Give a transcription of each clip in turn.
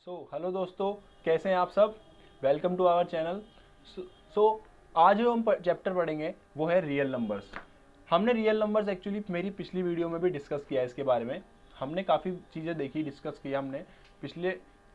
Hello दोस्तों, कैसे हैं आप सब। Welcome to our channel. आज जो हम चैप्टर पढ़ेंगे वो है रियल नंबर्स। हमने रियल नंबर्स एक्चुअली मेरी पिछली वीडियो में भी डिस्कस किया है। इसके बारे में हमने काफ़ी चीज़ें देखी, डिस्कस किया हमने पिछले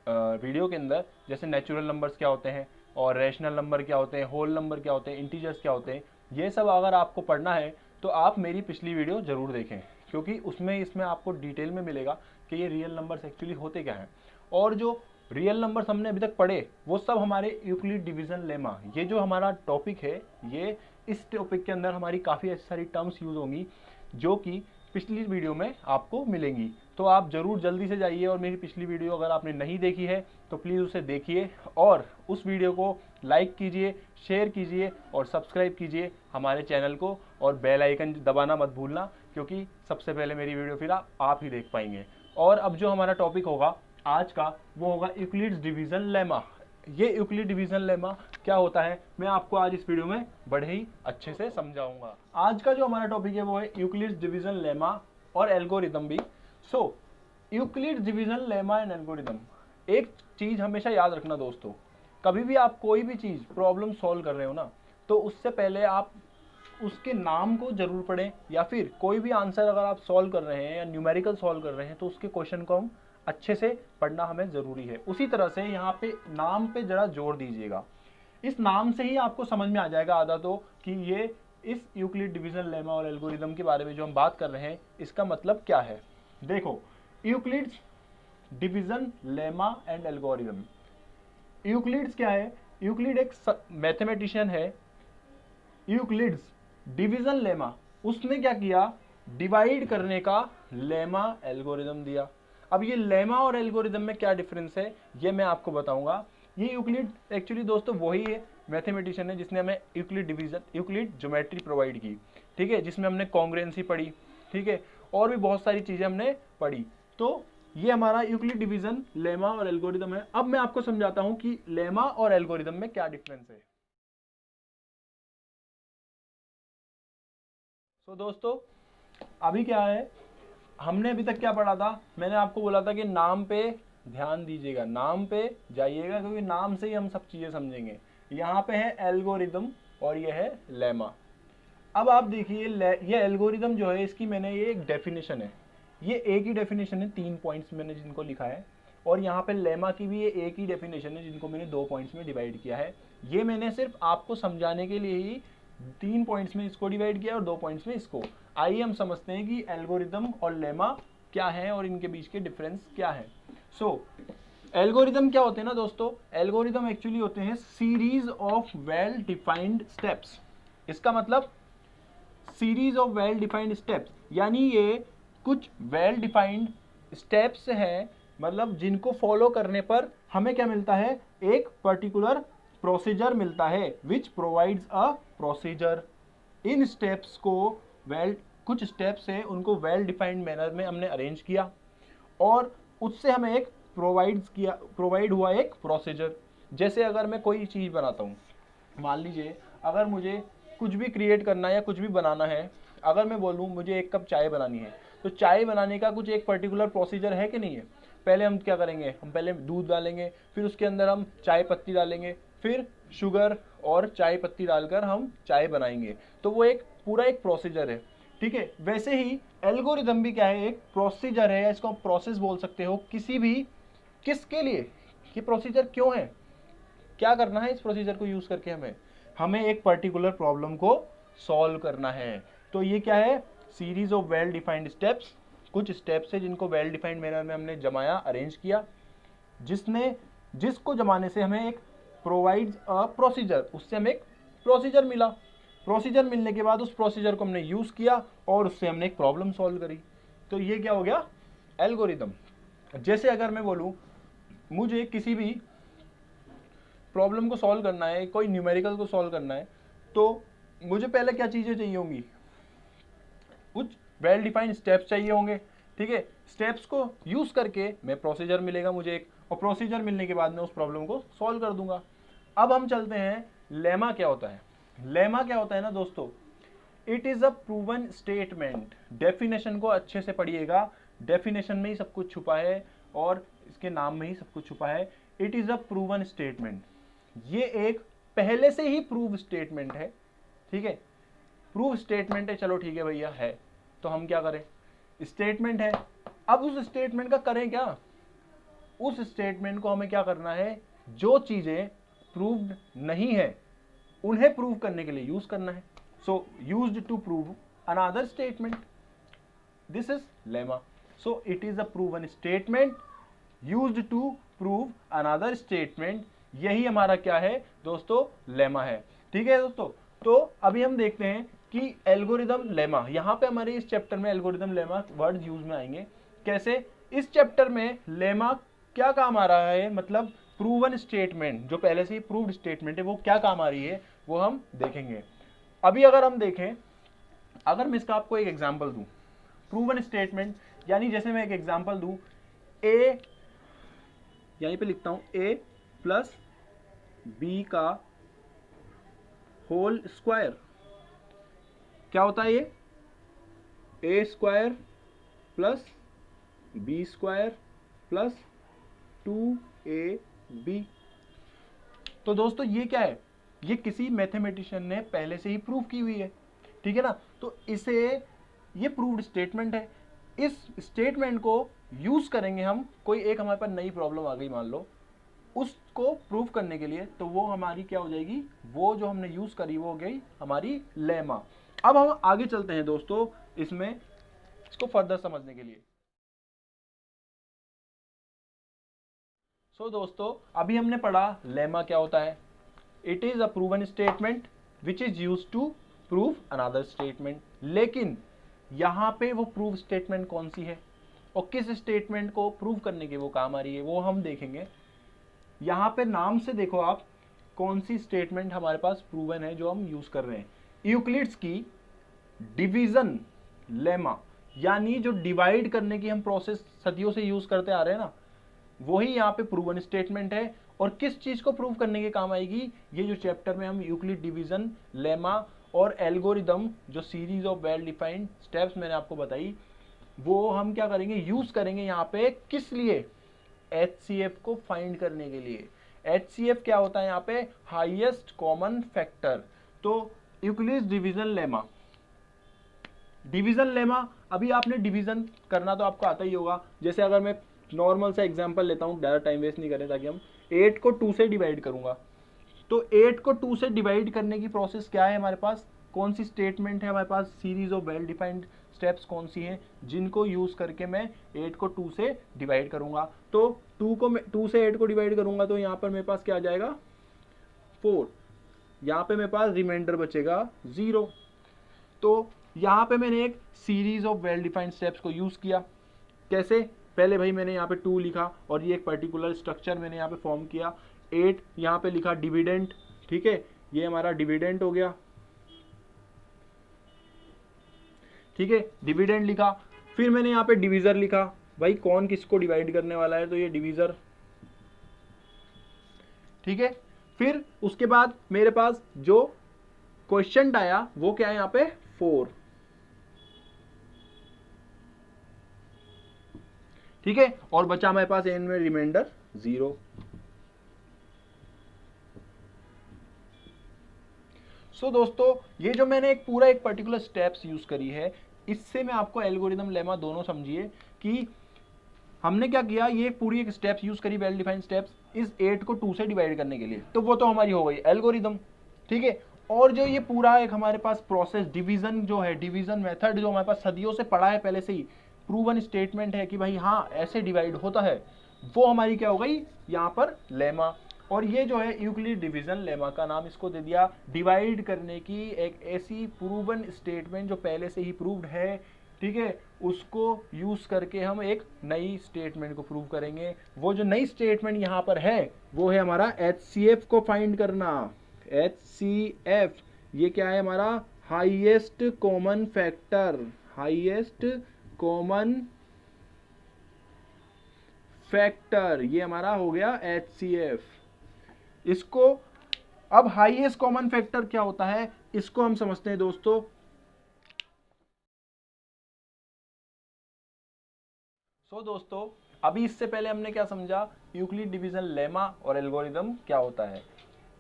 वीडियो के अंदर, जैसे नेचुरल नंबर्स क्या होते हैं और रैशनल नंबर क्या होते हैं, होल नंबर क्या होते हैं, इंटीजर्स क्या होते हैं। ये सब अगर आपको पढ़ना है तो आप मेरी पिछली वीडियो ज़रूर देखें, क्योंकि इसमें आपको डिटेल में मिलेगा कि ये रियल नंबर्स एक्चुअली होते क्या हैं। और जो रियल नंबर्स हमने अभी तक पढ़े वो सब हमारे यूक्लिड डिवीजन लेमा, ये जो हमारा टॉपिक है, ये इस टॉपिक के अंदर हमारी काफ़ी ऐसी सारी टर्म्स यूज़ होंगी जो कि पिछली वीडियो में आपको मिलेंगी। तो आप ज़रूर जल्दी से जाइए और मेरी पिछली वीडियो अगर आपने नहीं देखी है तो प्लीज़ उसे देखिए और उस वीडियो को लाइक कीजिए, शेयर कीजिए और सब्सक्राइब कीजिए हमारे चैनल को, और बेल आइकन दबाना मत भूलना, क्योंकि सबसे पहले मेरी वीडियो फिर आप ही देख पाएंगे। और अब जो हमारा टॉपिक होगा आज का वो होगा यूक्लिड्स डिवीजन लेमा। ये यूक्लिड डिवीजन लेमा क्या होता है मैं आपको आज इस वीडियो में बड़े ही अच्छे से समझाऊंगा। आज का जो हमारा टॉपिक है वो है यूक्लिड्स डिवीजन लेमा और एल्गोरिदम भी। Euclid's division lemma and algorithm. एक चीज हमेशा याद रखना दोस्तों, कभी भी आप कोई भी चीज प्रॉब्लम सॉल्व कर रहे हो ना, तो उससे पहले आप उसके नाम को जरूर पढ़ें, या फिर कोई भी आंसर अगर आप सॉल्व कर रहे हैं या न्यूमेरिकल सॉल्व कर रहे हैं तो उसके क्वेश्चन को हम अच्छे से पढ़ना हमें ज़रूरी है। उसी तरह से यहाँ पे नाम पे ज़रा जोर दीजिएगा। इस नाम से ही आपको समझ में आ जाएगा आधा तो कि ये इस यूक्लिड डिवीजन लेमा और एल्गोरिदम के बारे में जो हम बात कर रहे हैं इसका मतलब क्या है। देखो, Euclid's division lemma and algorithm. Euclid's क्या है? यूक्लिड एक मैथमेटिशियन है। यूक्लिड्स डिवीजन लेमा, उसने क्या किया, डिवाइड करने का लेमा एल्गोरिदम दिया। अब ये लेमा और एल्गोरिदम में क्या डिफरेंस है ये मैं आपको बताऊंगा। ये यूक्लिड एक्चुअली दोस्तों वही है मैथमेटिशियन है जिसने हमें यूक्लिड ज्योमेट्री प्रोवाइड की, ठीक है, जिसमें हमने कॉन्ग्रुएंसी पढ़ी, ठीक है, और भी बहुत सारी चीजें हमने पढ़ी। तो ये हमारा यूक्लिड डिवीजन लेमा और एल्गोरिदम है। अब मैं आपको समझाता हूं कि लेमा और एल्गोरिदम में क्या डिफरेंस है। दोस्तों अभी क्या है, हमने अभी तक क्या पढ़ा था, मैंने आपको बोला था कि नाम पे ध्यान दीजिएगा, नाम पे जाइएगा, क्योंकि नाम से ही हम सब चीजें समझेंगे। यहाँ पे है एल्गोरिदम और ये है लेमा। अब आप देखिए ये एल्गोरिदम जो है इसकी मैंने ये एक डेफिनेशन है, ये एक ही डेफिनेशन है, 3 पॉइंट्स मैंने जिनको लिखा है, और यहाँ पे लेमा की भी ये एक ही डेफिनेशन है जिनको मैंने 2 पॉइंट्स में डिवाइड किया है। ये मैंने सिर्फ आपको समझाने के लिए ही 3 पॉइंट्स में इसको डिवाइड किया और 2 पॉइंट्स में इसको। आइए हम समझते हैं कि एल्गोरिदम और लेमा क्या है और इनके बीच के डिफरेंस क्या है। एल्गोरिदम क्या होते हैं ना दोस्तों, एल्गोरिदम एक्चुअली होते हैं series of well defined steps. इसका मतलब series of well defined steps, यानी ये कुछ वेल डिफाइंड स्टेप्स हैं, मतलब जिनको फॉलो करने पर हमें क्या मिलता है, एक पर्टिकुलर प्रोसीजर मिलता है, which provides a procedure. In steps को कुछ स्टेप्स है उनको वेल डिफाइंड मैनर में हमने अरेंज किया और उससे हमें एक प्रोवाइड हुआ एक प्रोसीजर। जैसे अगर मैं कोई चीज़ बनाता हूँ, मान लीजिए अगर मुझे कुछ भी क्रिएट करना है या कुछ भी बनाना है, अगर मैं बोलूँ मुझे 1 कप चाय बनानी है, तो चाय बनाने का कुछ एक पर्टिकुलर प्रोसीजर है कि नहीं है। पहले हम क्या करेंगे, हम पहले दूध डालेंगे, फिर उसके अंदर हम चाय पत्ती डालेंगे, फिर शुगर और चाय पत्ती डालकर हम चाय बनाएंगे। तो वो एक पूरा एक प्रोसीजर है, ठीक है। वैसे ही एल्गोरिदम भी क्या है, एक प्रोसीजर है, या इसको आप प्रोसेस बोल सकते हो। किसके लिए ये प्रोसीजर क्यों है, क्या करना है इस प्रोसीजर को यूज करके, हमें एक पर्टिकुलर प्रॉब्लम को सॉल्व करना है। तो ये क्या है, series of well defined steps, कुछ स्टेप्स है जिनको वेल डिफाइंड मैनर में हमने जमाया, अरेंज किया, जिसको जमाने से हमें एक प्रोवाइड्स अ प्रोसीजर, उससे हमें एक प्रोसीजर मिला। प्रोसीजर मिलने के बाद उस प्रोसीजर को हमने यूज किया और उससे हमने एक प्रॉब्लम सॉल्व करी। तो ये क्या हो गया, एल्गोरिदम। जैसे अगर मैं बोलूं मुझे किसी भी प्रॉब्लम को सॉल्व करना है, कोई न्यूमेरिकल को सॉल्व करना है, तो मुझे पहले क्या चीजें चाहिए होंगी, कुछ वेल डिफाइंड स्टेप्स चाहिए होंगे, ठीक है। स्टेप्स को यूज करके मैं प्रोसीजर मिलेगा मुझे एक, और प्रोसीजर मिलने के बाद मैं उस प्रॉब्लम को सॉल्व कर दूंगा। अब हम चलते हैं लेमा क्या होता है। लेमा क्या होता है ना दोस्तों, it is a proven statement. Definition को अच्छे से पढ़िएगा, डेफिनेशन में ही सब कुछ छुपा है। और इसके नाम में ही सब कुछ छुपा है। It is a proven statement, ये एक पहले से ही प्रूव स्टेटमेंट है, ठीक है, प्रूव स्टेटमेंट है, चलो ठीक है भैया है, तो हम क्या करें, स्टेटमेंट है। अब उस स्टेटमेंट का करें क्या, उस स्टेटमेंट को हमें क्या करना है, जो चीजें प्रूव्ड नहीं है उन्हें प्रूव करने के लिए यूज करना है। So used to prove another statement, this is lemma. So it is a proven statement used to prove another statement, यही हमारा क्या है दोस्तों, लेमा है। ठीक है दोस्तों, तो अभी हम देखते हैं कि एल्गोरिदम लेमा, यहां पे हमारे इस चैप्टर में एल्गोरिदम लेमा वर्ड यूज में आएंगे। कैसे, इस चैप्टर में लेमा क्या काम आ रहा है, मतलब प्रूवन स्टेटमेंट जो पहले से ही प्रूव्ड स्टेटमेंट है वो क्या काम आ रही है वो हम देखेंगे। अभी अगर हम देखें, अगर मैं इसका आपको एक एग्जांपल दूं, प्रूवन स्टेटमेंट यानी जैसे मैं एक एग्जांपल दूं, ए, यहीं पे लिखता हूं ए प्लस बी का होल स्क्वायर, क्या होता है ये, a square plus b square plus 2ab। तो दोस्तों ये क्या है, ये किसी मैथमेटिशियन ने पहले से ही प्रूव की हुई है, ठीक है ना, तो इसे ये प्रूव्ड स्टेटमेंट है। इस स्टेटमेंट को यूज करेंगे हम, कोई एक हमारे पास नई प्रॉब्लम आ गई मान लो, उसको प्रूव करने के लिए, तो वो हमारी क्या हो जाएगी, वो जो हमने यूज करी वो हो गई हमारी लेमा। अब हम आगे चलते हैं दोस्तों इसमें, इसको फर्दर समझने के लिए। सो दोस्तों अभी हमने पढ़ा लेमा क्या होता है, it is a proven statement which is use to prove another statement. लेकिन यहां पे वो प्रूव स्टेटमेंट कौन सी है और किस स्टेटमेंट को प्रूव करने के वो काम आ रही है वो हम देखेंगे। यहां पे नाम से देखो आप कौन सी स्टेटमेंट हमारे पास प्रूवन है जो हम यूज कर रहे हैं, यूक्लिड्स की डिवीजन लेमा, यानी जो डिवाइड करने की हम प्रोसेस सदियों से यूज करते आ रहे हैं ना, वही यहाँ पे प्रूवन स्टेटमेंट है। और किस चीज को प्रूव करने के काम आएगी, ये जो चैप्टर में हम यूक्लिड डिवीजन लेमा और एल्गोरिदम जो series of well defined steps मैंने आपको बताई, वो हम क्या करेंगे, यूज करेंगे यहाँ पे, किस लिए, HCF को फाइंड करने के लिए। HCF क्या होता है यहाँ पे, हाईएस्ट कॉमन फैक्टर। तो Euclid division lemma, division lemma, अभी आपने डिवीजन करना तो आपको आता ही होगा। जैसे अगर मैं नॉर्मल सा एग्जांपल लेता हूँ, ज़्यादा टाइम वेस्ट नहीं करें ताकि हम 8 को 2 से डिवाइड करूंगा, तो 8 को 2 से डिवाइड करने की प्रोसेस क्या है हमारे पास, कौन सी स्टेटमेंट है हमारे पास, series of well defined steps कौन सी हैं जिनको यूज करके मैं 8 को 2 से डिवाइड करूंगा। तो 2 से 8 को डिवाइड करूंगा तो यहाँ पर मेरे पास क्या आ जाएगा 4, यहाँ पे मेरे पास रिमाइंडर बचेगा 0। तो यहाँ पे मैंने एक series of well defined steps को यूज किया। कैसे, पहले भाई मैंने यहाँ पे 2 लिखा और ये एक पर्टिकुलर स्ट्रक्चर मैंने यहाँ पे फॉर्म किया। 8 यहाँ पे लिखा डिविडेंट, ठीक है, ये हमारा डिविडेंट हो गया, ठीक है, डिविडेंट लिखा। फिर मैंने यहाँ पे डिवीजर लिखा, भाई कौन किसको डिवाइड करने वाला है तो ये डिवीजर, ठीक है। फिर उसके बाद मेरे पास जो क्वेश्चन आया वो क्या है यहाँ पे 4, ठीक है, और बचा हमारे पास एंड में रिमाइंडर 0। सो दोस्तों ये जो मैंने एक पूरा एक पर्टिकुलर स्टेप्स यूज करी है, इससे मैं आपको एल्गोरिदम लेमा दोनों समझिए कि हमने क्या किया, ये पूरी एक स्टेप्स यूज करी, वेल डिफाइंड स्टेप्स, इस 8 को 2 से डिवाइड करने के लिए, तो वो तो हमारी हो गई एल्गोरिदम, ठीक है। और जो ये पूरा एक हमारे पास प्रोसेस डिवीजन जो है, डिवीजन मेथड जो हमारे पास सदियों से पड़ा है पहले से ही, प्रूवन स्टेटमेंट है कि भाई हाँ ऐसे डिवाइड होता है, वो हमारी क्या हो गई यहाँ पर लेमा। और ये जो है यूक्लिड डिवीजन लेमा का नाम इसको दे दिया, डिवाइड करने की एक ऐसी प्रूवन स्टेटमेंट जो पहले से ही प्रूव्ड है, ठीक है, उसको यूज करके हम एक नई स्टेटमेंट को प्रूव करेंगे। वो जो नई स्टेटमेंट यहाँ पर है वो है हमारा HCF को फाइंड करना। HCF ये क्या है हमारा, highest common factor, highest common factor, ये हमारा हो गया HCF। इसको अब हाईएस्ट कॉमन फैक्टर क्या होता है इसको हम समझते हैं दोस्तों। दोस्तों अभी इससे पहले हमने क्या समझा, यूक्लिड डिवीजन लेमा और एल्गोरिदम क्या होता है।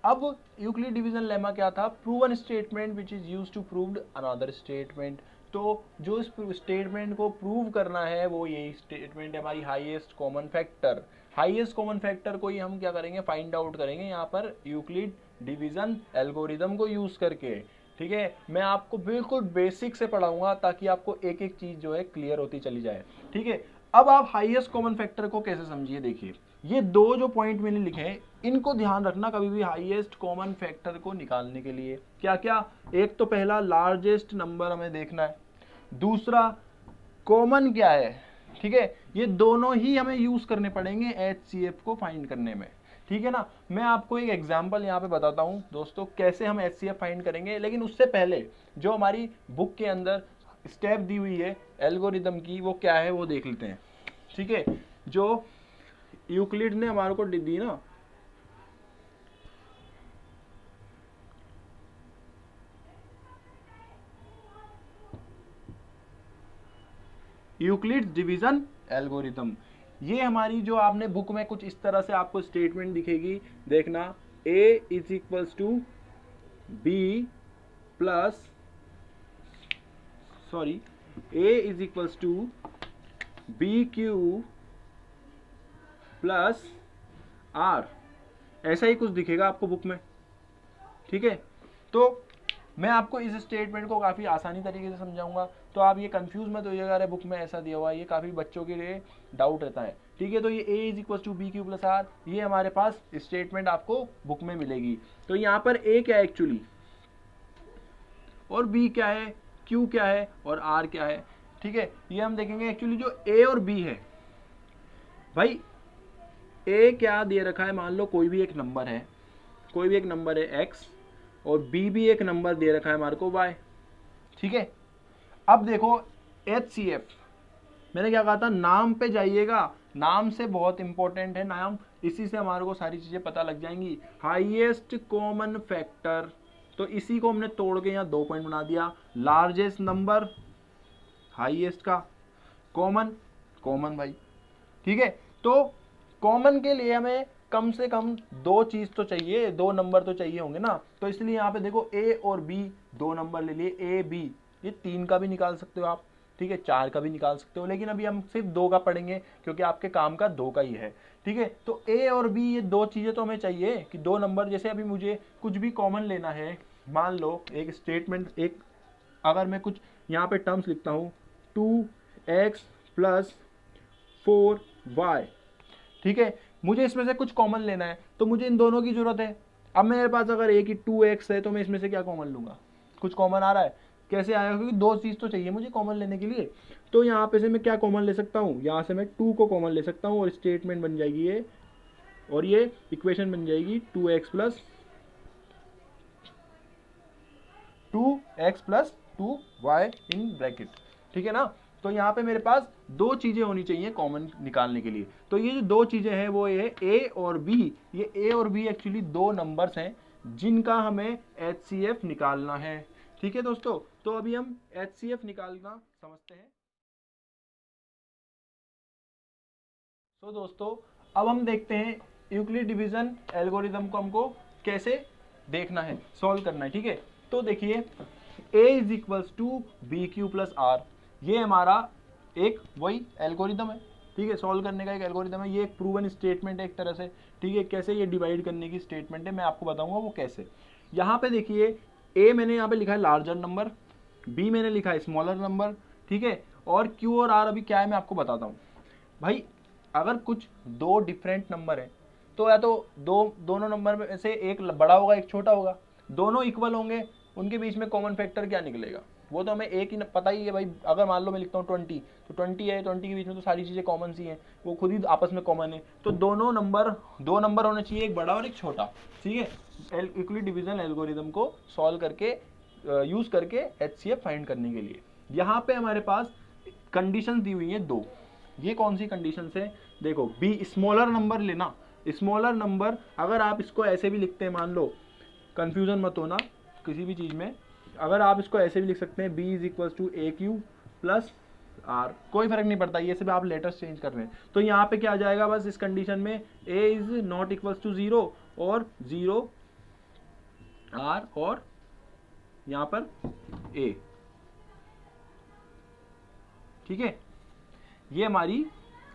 अब यूक्लिड डिवीजन लेमा क्या था, proven statement which is used to prove another statement. तो जो इस स्टेटमेंट को प्रूव करना है वो यही स्टेटमेंट है हमारी highest common factor. Highest common factor को ही हम क्या करेंगे, फाइंड आउट करेंगे यहाँ पर यूक्लिड डिवीजन एल्गोरिदम को यूज करके। ठीक है, मैं आपको बिल्कुल बेसिक से पढ़ाऊंगा ताकि आपको एक एक चीज जो है क्लियर होती चली जाए। ठीक है, अब आप हाईएस्ट कॉमन फैक्टर को कैसे समझिए, देखिए ये दो जो पॉइंट मैंने लिखे हैं इनको ध्यान रखना कभी भी हाईएस्ट कॉमन फैक्टर को निकालने के लिए। क्या क्या, एक तो पहला लार्जेस्ट नंबर हमें देखना है, दूसरा कॉमन क्या है। ठीक है, ये दोनों ही हमें यूज करने पड़ेंगे HCF को फाइंड करने में। ठीक है ना, मैं आपको एक एग्जांपल यहाँ पे बताता हूँ दोस्तों कैसे हम HCF फाइंड करेंगे, लेकिन उससे पहले जो हमारी बुक के अंदर स्टेप दी हुई है एल्गोरिदम की वो क्या है वो देख लेते हैं। ठीक है, जो यूक्लिड ने हमारे को दी ना, यूक्लिड डिवीजन एल्गोरिदम, ये हमारी जो आपने बुक में कुछ इस तरह से आपको स्टेटमेंट दिखेगी, देखना A is equals to b plus sorry A is equals to b q plus r, ऐसा ही कुछ दिखेगा आपको बुक में। ठीक है, तो मैं आपको इस स्टेटमेंट को काफ़ी आसानी तरीके से समझाऊंगा, तो आप ये कंफ्यूज मत होइएगा, अरे बुक में ऐसा दिया हुआ है, ये काफ़ी बच्चों के लिए डाउट रहता है। ठीक है, तो ये A is equal to b q plus r, ये हमारे पास स्टेटमेंट आपको बुक में मिलेगी। तो यहाँ पर A क्या है एक्चुअली, और B क्या है, Q क्या है और R क्या है। ठीक है, ये हम देखेंगे एक्चुअली जो A और B है, भाई A क्या दे रखा है, मान लो कोई भी एक नंबर है, कोई भी एक नंबर है X, और B भी एक नंबर दे रखा है हमारे को Y। ठीक है, अब देखो HCF, मैंने क्या कहा था, नाम पे जाइएगा, नाम से बहुत इंपॉर्टेंट है नाम, इसी से हमारे को सारी चीजें पता लग जाएंगी। हाईएस्ट कॉमन फैक्टर, तो इसी को हमने तोड़ के यहाँ 2 पॉइंट बना दिया, लार्जेस्ट नंबर हाईएस्ट का, कॉमन कॉमन भाई। ठीक है, तो कॉमन के लिए हमें कम से कम 2 चीज तो चाहिए, 2 नंबर तो चाहिए होंगे ना, तो इसलिए यहाँ पे देखो A और B 2 नंबर ले लिए, A B, ये 3 का भी निकाल सकते हो आप, ठीक है, 4 का भी निकाल सकते हो, लेकिन अभी हम सिर्फ 2 का पढ़ेंगे क्योंकि आपके काम का 2 का ही है। ठीक है, तो A और B ये 2 चीजें तो हमें चाहिए कि 2 नंबर, जैसे अभी मुझे कुछ भी कॉमन लेना है, मान लो एक स्टेटमेंट, एक अगर मैं कुछ यहाँ पे टर्म्स लिखता हूँ 2x प्लस 4y, ठीक है, मुझे इसमें से कुछ कॉमन लेना है, तो मुझे इन दोनों की जरूरत है। अब मेरे पास अगर एक ही 2x है तो मैं इसमें से क्या कॉमन लूंगा, कुछ कॉमन आ रहा है, कैसे आएगा, क्योंकि 2 चीज तो चाहिए मुझे कॉमन लेने के लिए। तो यहाँ पे से मैं क्या कॉमन ले सकता हूँ, यहाँ से मैं 2 को कॉमन ले सकता हूँ और स्टेटमेंट बन जाएगी ये, और ये इक्वेशन बन जाएगी 2x plus 2y in bracket. ठीक है ना, तो यहाँ पे मेरे पास 2 चीजें होनी चाहिए कॉमन निकालने के लिए। तो ये जो 2 चीजें हैं वो ये A और B, ये A और B एक्चुअली 2 नंबर्स हैं जिनका हमें HCF निकालना है। ठीक है दोस्तों, तो अभी हम HCF निकालना समझते हैं। तो दोस्तों अब हम देखते हैं यूक्लिड डिवीजन एल्गोरिदम को हमको कैसे देखना है, सॉल्व करना है। ठीक है, तो देखिए A is equals to b q plus r, ये हमारा एक वही एल्गोरिदम है। ठीक है, सॉल्व करने का एक एल्गोरिदम है, ये एक प्रूवन स्टेटमेंट है एक तरह से। ठीक है, कैसे ये डिवाइड करने की स्टेटमेंट है मैं आपको बताऊंगा वो कैसे। यहाँ पे देखिए A मैंने यहाँ पे लिखा है लार्जर नंबर, B मैंने लिखा है स्मॉलर नंबर, ठीक है, और Q और R अभी क्या है मैं आपको बताता हूँ। भाई अगर कुछ 2 डिफरेंट नंबर है तो या तो दोनों नंबर में से एक बड़ा होगा एक छोटा होगा, दोनों इक्वल होंगे, उनके बीच में कॉमन फैक्टर क्या निकलेगा वो तो हमें एक ही पता ही है भाई। अगर मान लो मैं लिखता हूँ 20, तो 20 है, 20 के बीच में तो सारी चीज़ें कॉमन सी हैं, वो खुद ही आपस में कॉमन है, तो दो नंबर होने चाहिए, एक बड़ा और एक छोटा। ठीक है, यूक्लिड डिवीजन एल्गोरिदम को सॉल्व करके यूज करके HCF फाइंड करने के लिए यहाँ पे हमारे पास कंडीशन दी हुई है 2। ये कौन सी कंडीशन है, देखो B स्मॉलर नंबर लेना, स्मॉलर नंबर अगर आप इसको ऐसे भी लिखते हैं, मान लो कंफ्यूजन मत होना किसी भी चीज़ में, अगर आप इसको ऐसे भी लिख सकते हैं B is equals to a q plus r, कोई फर्क नहीं पड़ता, ये सिर्फ आप लेटर्स चेंज कर रहे हैं। तो यहाँ पे क्या आ जाएगा बस इस कंडीशन में ए इज नॉट इक्वल्स टू 0 और 0 आर और यहाँ पर ए, ठीक है, ये हमारी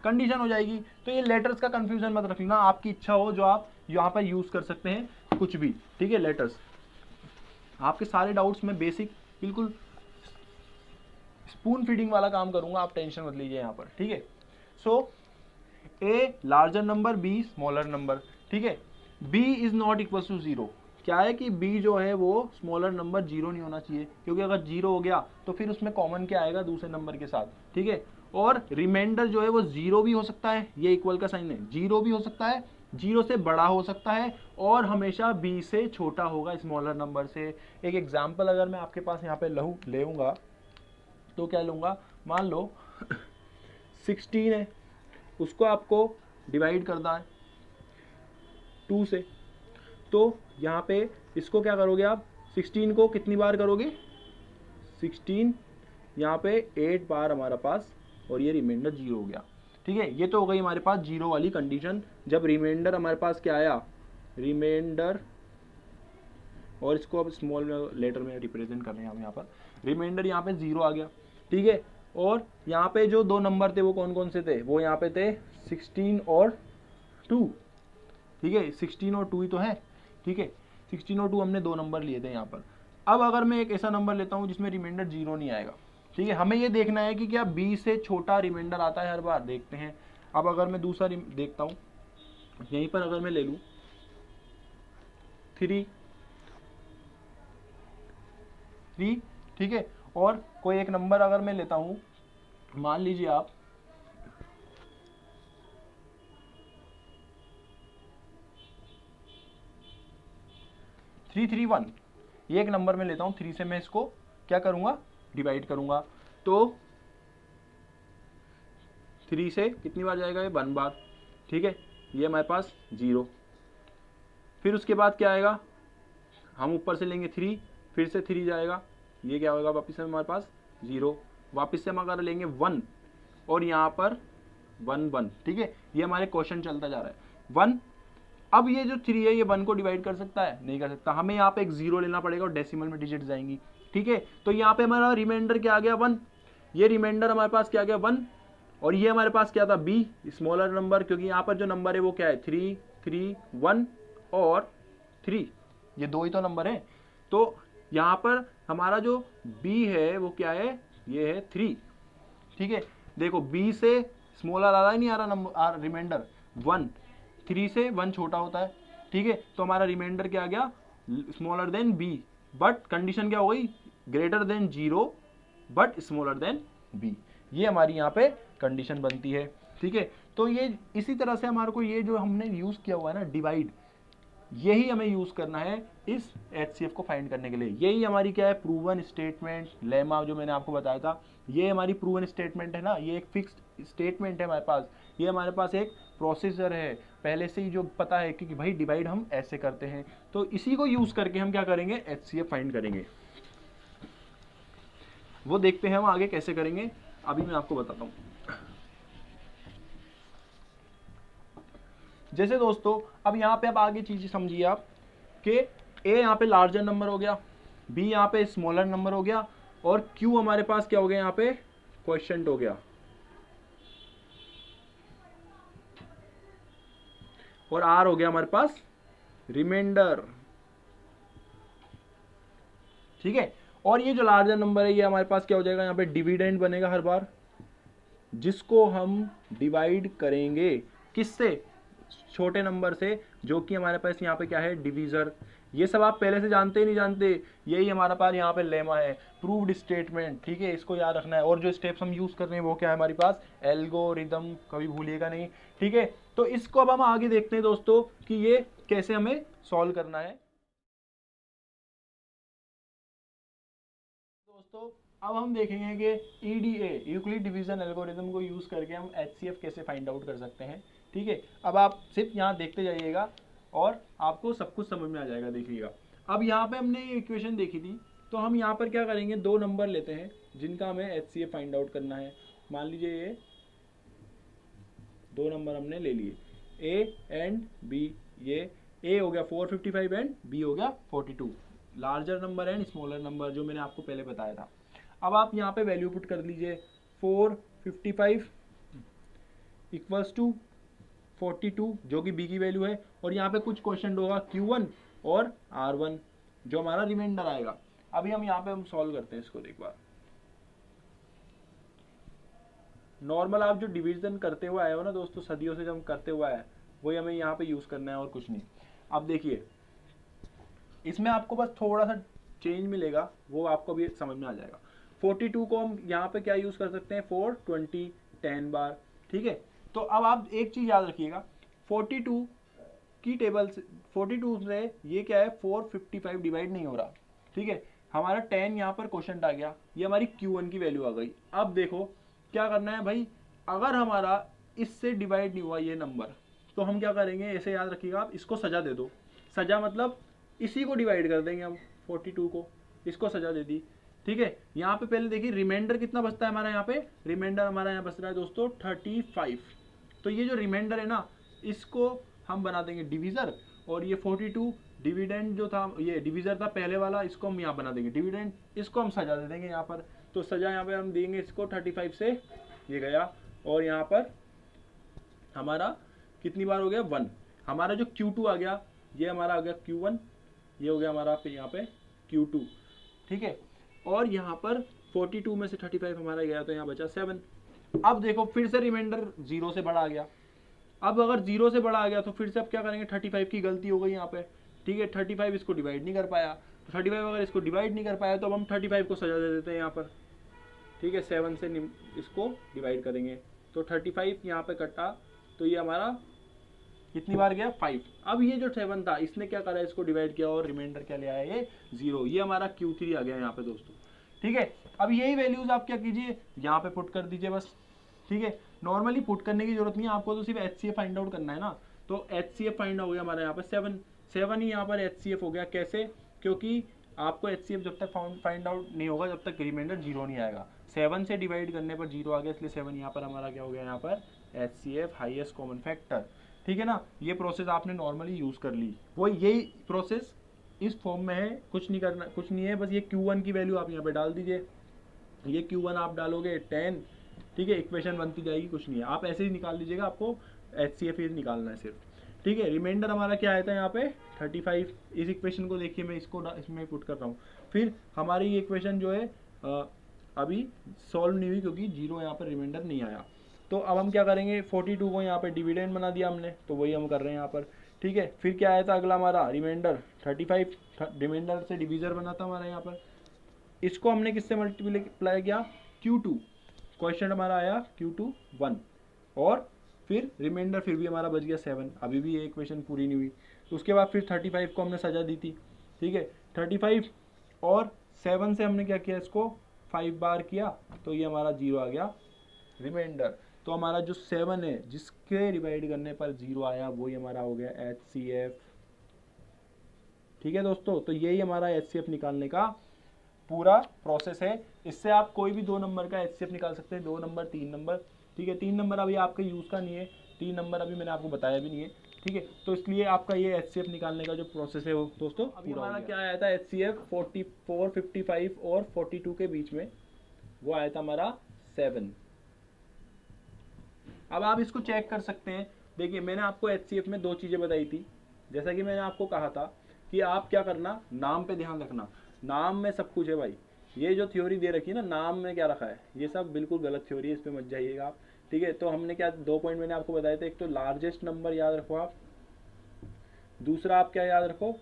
कंडीशन हो जाएगी। तो ये लेटर्स का कंफ्यूजन मत रखना, आपकी इच्छा हो जो आप यहाँ पर यूज कर सकते हैं कुछ भी, ठीक है। लेटर्स आपके सारे डाउट्स में बेसिक बिल्कुल स्पून फीडिंग वाला काम करूंगा, आप टेंशन मत लीजिए यहाँ पर, ठीक है। So a larger number, b smaller number, ठीक है। B is not equal to 0, क्या है कि b जो है वो स्मॉलर नंबर 0 नहीं होना चाहिए, क्योंकि अगर 0 हो गया तो फिर उसमें कॉमन क्या आएगा दूसरे नंबर के साथ, ठीक है। और रिमाइंडर जो है वो 0 भी हो सकता है, ये इक्वल का साइन है, 0 भी हो सकता है, 0 से बड़ा हो सकता है और हमेशा b से छोटा होगा स्मॉलर नंबर से। एक एग्जाम्पल अगर मैं आपके पास यहाँ पे लेऊंगा तो क्या लूँगा, मान लो 16 है, उसको आपको डिवाइड करना है 2 से, तो यहाँ पे इसको क्या करोगे आप, 16 को कितनी बार करोगे, 16 यहाँ पे 8 बार हमारा पास, और ये रिमाइंडर 0 हो गया, ठीक है। ये तो हो गई हमारे पास 0 वाली कंडीशन, जब रिमाइंडर हमारे पास क्या आया, रिमाइंडर, और इसको अब स्मॉल में लेटर में रिप्रेजेंट कर रहे हैं हम यहाँ पर, रिमाइंडर यहाँ पे 0 आ गया, ठीक है। और यहाँ पे जो दो नंबर थे वो कौन कौन से थे, वो यहाँ पे थे 16 और 2, ठीक है, 16 और 2 ही तो है, ठीक है, 16 और 2 हमने दो नंबर लिए थे यहाँ पर। अब अगर मैं एक ऐसा नंबर लेता हूँ जिसमें रिमाइंडर 0 नहीं आएगा, ठीक है, हमें ये देखना है कि क्या b से छोटा रिमाइंडर आता है हर बार, देखते हैं। अब अगर मैं दूसरा देखता हूँ, यहीं पर अगर मैं ले लूँ 3, ठीक है, और कोई एक नंबर अगर मैं लेता हूँ, मान लीजिए आप 331, ये एक नंबर में लेता हूँ, 3 से मैं इसको क्या करूँगा, डिवाइड करूँगा, तो 3 से कितनी बार जाएगा, ये 1 बार, ठीक है, ये हमारे पास 0। फिर उसके बाद क्या आएगा, हम ऊपर से लेंगे 3, फिर से 3 जाएगा, ये क्या होगा वापस से हमारे पास 0, वापस से हम अगर लेंगे 1 और यहाँ पर 1 1, ठीक है, ये हमारे क्वेश्चन चलता जा रहा है 1। अब ये जो 3 है ये 1 को डिवाइड कर सकता है, नहीं कर सकता, हमें यहाँ पे एक 0 लेना पड़ेगा और डेसिमल में डिजिट जाएंगी, ठीक है। तो यहाँ पे हमारा रिमाइंडर क्या आ गया 1, ये रिमाइंडर हमारे पास क्या आ गया 1, और ये हमारे पास क्या था b स्मॉलर नंबर, क्योंकि यहाँ पर जो नंबर है वो क्या है 3 3 1 और 3, ये दो ही तो नंबर है। तो यहाँ पर हमारा जो b है वो क्या है, ये है 3, ठीक है। देखो b से स्मॉलर आ रहा है, नहीं आ रहा नंबर, रिमाइंडर 1, 3 से 1 छोटा होता है, ठीक है। तो हमारा रिमाइंडर क्या आ गया, smaller than b, but condition क्या हो गई, greater than 0 but smaller than b, ये हमारी यहाँ पे कंडीशन बनती है, ठीक है। तो ये इसी तरह से हमारे को ये जो हमने यूज किया हुआ है ना डिवाइड, यही हमें यूज करना है इस HCF को फाइंड करने के लिए। यही हमारी क्या है, प्रूवन स्टेटमेंट लेमा जो मैंने आपको बताया था, ये हमारी प्रूवन स्टेटमेंट है ना, ये एक फिक्स्ड स्टेटमेंट है हमारे पास, ये हमारे पास एक प्रोसीजर है पहले से ही जो पता है कि भाई डिवाइड हम ऐसे करते हैं, तो इसी को यूज करके हम क्या करेंगे, HCF फाइंड करेंगे। वो देखते हैं हम आगे कैसे करेंगे, अभी मैं आपको बताता हूँ। जैसे दोस्तों अब यहाँ पे अब आगे चीज़ समझिए आप कि A यहाँ पे लार्जर नंबर हो गया, B यहाँ पे स्मॉलर नंबर हो गया, और Q हमारे पास क्या हो गया, यहाँ पे क्वेश्चन हो गया, और R हो गया हमारे पास रिमाइंडर, ठीक है। और ये जो लार्जर नंबर है ये हमारे पास क्या हो जाएगा, यहाँ पे डिविडेंड बनेगा हर बार, जिसको हम डिवाइड करेंगे किससे, छोटे नंबर से, जो कि हमारे पास यहाँ पे क्या है, डिवीजर। ये सब आप पहले से जानते ही नहीं जानते, यही हमारा पास यहाँ पे लेमा है, प्रूव्ड स्टेटमेंट, ठीक है, इसको याद रखना है। और जो स्टेप्स हम यूज कर रहे हैं वो क्या है हमारे पास, एल्गोरिदम, कभी भूलिएगा नहीं, ठीक है। तो इसको अब हम आगे देखते हैं दोस्तों कि ये कैसे हमें सॉल्व करना है। दोस्तों अब हम देखेंगे कि EDA यूक्लिड डिवीजन एल्गोरिदम को यूज करके हम HCF कैसे फाइंड आउट कर सकते हैं, ठीक है। अब आप सिर्फ यहाँ देखते जाइएगा और आपको सब कुछ समझ में आ जाएगा, देखिएगा। अब यहाँ पे हमने ये इक्वेशन देखी थी, तो हम यहाँ पर क्या करेंगे, दो नंबर लेते हैं जिनका हमें HCF फाइंड आउट करना है, मान लीजिए ये दो नंबर हमने ले लिए, ए एंड बी। ये ए हो गया 455 एंड बी हो गया 42, larger number and smaller number, जो मैंने आपको पहले बताया था। अब आप यहाँ पे वैल्यू पुट कर लीजिए, 455 इक्वल्स टू 42 जो कि बी की वैल्यू है, और यहाँ पे कुछ क्वेश्चन होगा Q1 और R1 जो हमारा रिमाइंडर आएगा। अभी हम यहाँ पे हम सॉल्व करते हैं इसको एक बार। नॉर्मल आप जो डिवीजन करते हुए आए हो ना दोस्तों, सदियों से जब हम करते हुए आए, वही हमें यहाँ पे यूज़ करना है और कुछ नहीं। अब देखिए इसमें आपको बस थोड़ा सा चेंज मिलेगा, वो आपको भी समझ में आ जाएगा। 42 को हम यहाँ पे क्या यूज़ कर सकते हैं, 4 20 10 बार, ठीक है। तो अब आप एक चीज़ याद रखिएगा, 42 की टेबल से 42 से ये क्या है 455 डिवाइड नहीं हो रहा, ठीक है। हमारा 10 यहाँ पर क्वेश्चन आ गया, ये हमारी Q1 की वैल्यू आ गई। अब देखो क्या करना है भाई, अगर हमारा इससे डिवाइड नहीं हुआ ये नंबर, तो हम क्या करेंगे, ऐसे याद रखिएगा आप, इसको सजा दे दो। सजा मतलब इसी को डिवाइड कर देंगे हम, 42 को, इसको सजा दे दी, ठीक है। यहाँ पे पहले देखिए रिमाइंडर कितना बचता है हमारा, यहाँ पे रिमाइंडर हमारा यहाँ बच रहा है दोस्तों 35। तो ये जो रिमाइंडर है ना, इसको हम बना देंगे डिविजर, और ये 42 डिविडेंड जो था, ये डिविजर था पहले वाला, इसको हम यहाँ बना देंगे डिविडेंड, इसको हम सजा दे देंगे यहाँ पर। तो सजा यहाँ पे हम देंगे इसको 35 से, ये गया, और यहाँ पर हमारा कितनी बार हो गया 1। हमारा जो Q2 आ गया, ये हमारा आ गया Q1, ये हो गया हमारा यहाँ पे Q2, ठीक है। और यहाँ पर 42 में से 35 हमारा गया, तो यहाँ बचा 7। अब देखो फिर से रिमाइंडर 0 से बड़ा आ गया। अब अगर 0 से बड़ा आ गया तो फिर से अब क्या करेंगे, 35 की गलती हो गई यहाँ पे, ठीक है। 35 इसको डिवाइड नहीं कर पाया, तो 35 अगर इसको डिवाइड नहीं कर पाया तो अब हम 35 को सजा दे देते हैं यहाँ पर, ठीक है। 7 से इसको डिवाइड करेंगे, तो 35 यहाँ पे कटा, तो ये हमारा कितनी बार गया 5। अब ये जो 7 था, इसने क्या करा, इसको डिवाइड किया और रिमाइंडर क्या ले आया, ये 0। ये हमारा Q3 आ गया यहाँ पे दोस्तों, ठीक है। अब यही वैल्यूज आप क्या कीजिए, यहाँ पे पुट कर दीजिए बस, ठीक है। नॉर्मली पुट करने की जरूरत नहीं है आपको, तो सिर्फ HCF फाइंड आउट करना है ना। तो HCF फाइंड हो गया हमारा यहाँ पे 7 ही यहाँ पर HCF हो गया। कैसे, क्योंकि आपको HCF जब तक फाइंड आउट नहीं होगा, जब तक रिमाइंडर 0 नहीं आएगा। 7 से डिवाइड करने पर 0 आ गया, इसलिए 7 यहाँ पर हमारा क्या हो गया, यहाँ पर HCF हाईएस्ट कॉमन फैक्टर, ठीक है ना। ये प्रोसेस आपने नॉर्मली यूज़ कर ली, वो यही प्रोसेस इस फॉर्म में है, कुछ नहीं करना, कुछ नहीं है, बस ये Q1 की वैल्यू आप यहाँ पे डाल दीजिए। ये Q1 आप डालोगे 10, ठीक है, इक्वेशन बनती जाएगी, कुछ नहीं है, आप ऐसे ही निकाल लीजिएगा, आपको HCF ही निकालना है सिर्फ, ठीक है। रिमाइंडर हमारा क्या आया था यहाँ पे 35। इस इक्वेशन को देखिए, मैं इसको इसमें पुट कर रहा हूँ। फिर हमारी ये इक्वेशन जो है अभी सॉल्व नहीं हुई, क्योंकि 0 यहाँ पर रिमाइंडर नहीं आया। तो अब हम क्या करेंगे, 42 को यहाँ पे डिविडेंड बना दिया हमने, तो वही हम कर रहे हैं यहाँ पर, ठीक है। फिर क्या आया था अगला हमारा रिमाइंडर 35, रिमाइंडर से डिविजर बना था हमारा यहाँ पर, इसको हमने किससे मल्टीप्लाई किया, Q2। क्वेश्चन हमारा आया Q2 1, और फिर रिमाइंडर फिर भी हमारा बच गया 7। अभी भी ये इक्वेशन पूरी नहीं हुई, तो उसके बाद फिर 35 को हमने सजा दी थी, ठीक है। 35 और 7 से हमने क्या किया, इसको 5 बार किया, तो ये हमारा 0 आ गया रिमाइंडर। तो हमारा जो 7 है, जिसके डिवाइड करने पर 0 आया, वही हमारा हो गया HCF, ठीक है दोस्तों। तो यही हमारा HCF निकालने का पूरा प्रोसेस है। इससे आप कोई भी 2 नंबर का HCF निकाल सकते हैं, 2 नंबर 3 नंबर, ठीक है। 3 नंबर अभी आपके यूज़ का नहीं है, 3 नंबर अभी मैंने आपको बताया भी नहीं है, ठीक है। तो इसलिए आपका ये HCF निकालने का जो प्रोसेस है वो दोस्तों अभी हमारा क्या आया था, HCF 44 55 और 42 के बीच में वो आया था हमारा 7। अब आप इसको चेक कर सकते हैं। देखिए मैंने आपको HCF में 2 चीज़ें बताई थी, जैसा कि मैंने आपको कहा था कि आप क्या करना, नाम पे ध्यान रखना, नाम में सब कुछ है भाई। ये जो थ्योरी दे रखी है ना, नाम में क्या रखा है, ये सब बिल्कुल गलत थ्योरी है, इस पर मत जाइएगा आप, ठीक है। तो हमने क्या 2 पॉइंट मैंने आपको बताए थे, एक तो लार्जेस्ट नंबर याद रखो आप, दूसरा आप क्या याद रखो,